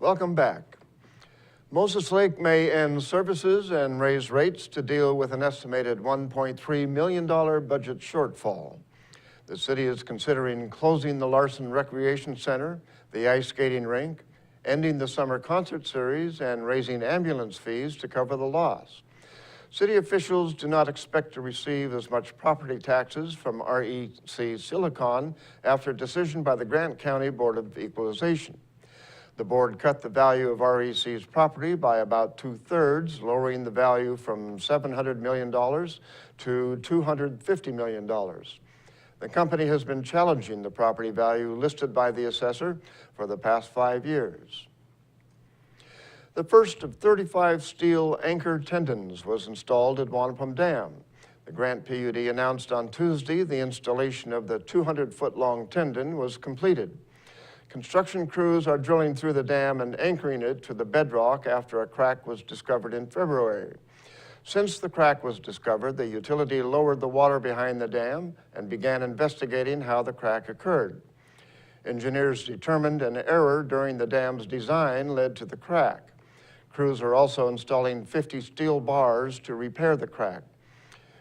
Welcome back. Moses Lake may end services and raise rates to deal with an estimated $1.3 million budget shortfall. The city is considering closing the Larson Recreation Center, the ice skating rink, ending the summer concert series, and raising ambulance fees to cover the loss. City officials do not expect to receive as much property taxes from REC Silicon after a decision by the Grant County Board of Equalization. The board cut the value of REC's property by about 2/3, lowering the value from $700 million to $250 million. The company has been challenging the property value listed by the assessor for the past 5 years. The first of 35 steel anchor tendons was installed at Wanapum Dam. The Grant PUD announced on Tuesday the installation of the 200-foot-long tendon was completed. Construction crews are drilling through the dam and anchoring it to the bedrock after a crack was discovered in February. Since the crack was discovered, the utility lowered the water behind the dam and began investigating how the crack occurred. Engineers determined an error during the dam's design led to the crack. Crews are also installing 50 steel bars to repair the crack.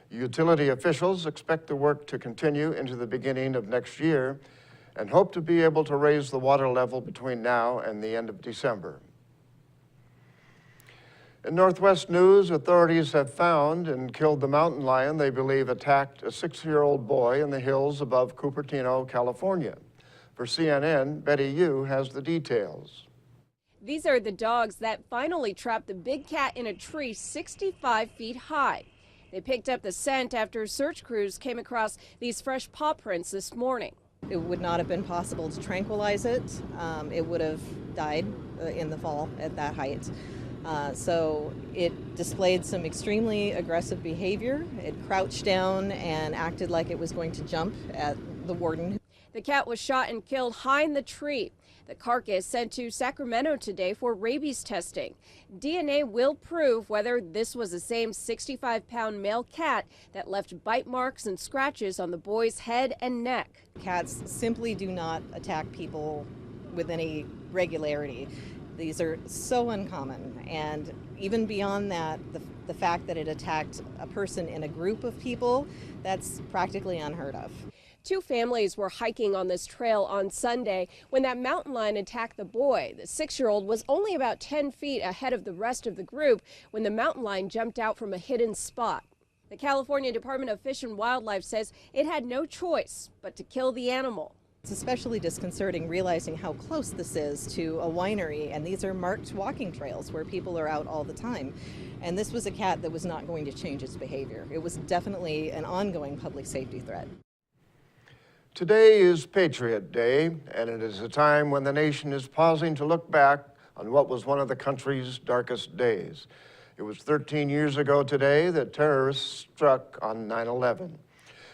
Utility officials expect the work to continue into the beginning of next year and hope to be able to raise the water level between now and the end of December. In Northwest news, authorities have found and killed the mountain lion they believe attacked a 6-year-old boy in the hills above Cupertino, California. For CNN, Betty Yu has the details. These are the dogs that finally trapped the big cat in a tree 65 feet high. They picked up the scent after search crews came across these fresh paw prints this morning. It would not have been possible to tranquilize it. It would have died in the fall at that height. So it displayed some extremely aggressive behavior. It crouched down and acted like it was going to jump at the warden. The cat was shot and killed high in the tree. The carcass sent to Sacramento today for rabies testing. DNA will prove whether this was the same 65-pound male cat that left bite marks and scratches on the boy's head and neck. Cats simply do not attack people with any regularity. These are so uncommon, and even beyond that, the fact that it attacked a person in a group of people, that's practically unheard of. 2 families were hiking on this trail on Sunday when that mountain lion attacked the boy. The 6-year-old was only about 10 feet ahead of the rest of the group when the mountain lion jumped out from a hidden spot. The California Department of Fish and Wildlife says it had no choice but to kill the animal. It's especially disconcerting realizing how close this is to a winery, and these are marked walking trails where people are out all the time. And this was a cat that was not going to change its behavior. It was definitely an ongoing public safety threat. Today is Patriot Day, and it is a time when the nation is pausing to look back on what was one of the country's darkest days. It was 13 years ago today that terrorists struck on 9/11.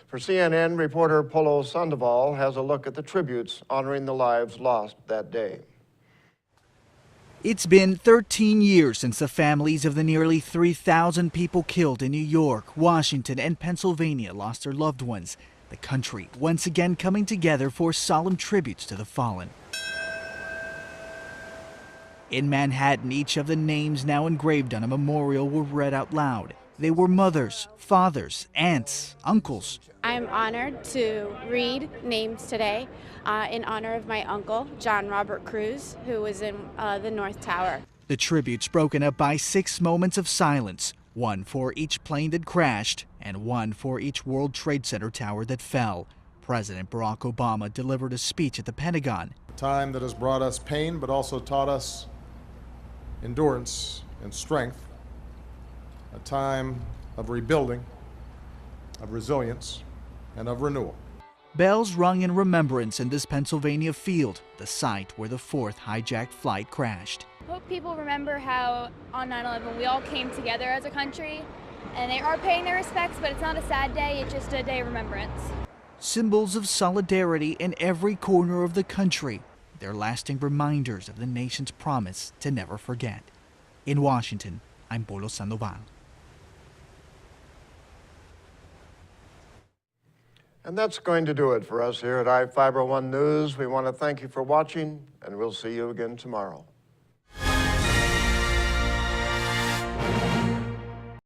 For CNN, reporter Polo Sandoval has a look at the tributes honoring the lives lost that day. It's been 13 years since the families of the nearly 3,000 people killed in New York, Washington, and Pennsylvania lost their loved ones. The country once again coming together for solemn tributes to the fallen. In Manhattan, each of the names now engraved on a memorial were read out loud. They were mothers, fathers, aunts, uncles. I'm honored to read names today in honor of my uncle, John Robert Cruz, who was in the North Tower. The tributes broken up by 6 moments of silence, one for each plane that crashed and one for each World Trade Center tower that fell. President Barack Obama delivered a speech at the Pentagon. A time that has brought us pain but also taught us endurance and strength. A time of rebuilding, of resilience, and of renewal. Bells rung in remembrance in this Pennsylvania field, the site where the 4th hijacked flight crashed. I hope people remember how on 9/11 we all came together as a country, and they are paying their respects, but it's not a sad day, it's just a day of remembrance. Symbols of solidarity in every corner of the country. They're lasting reminders of the nation's promise to never forget. In Washington, I'm Polo Sandoval. And that's going to do it for us here at iFIBER 1 News. We want to thank you for watching, and we'll see you again tomorrow.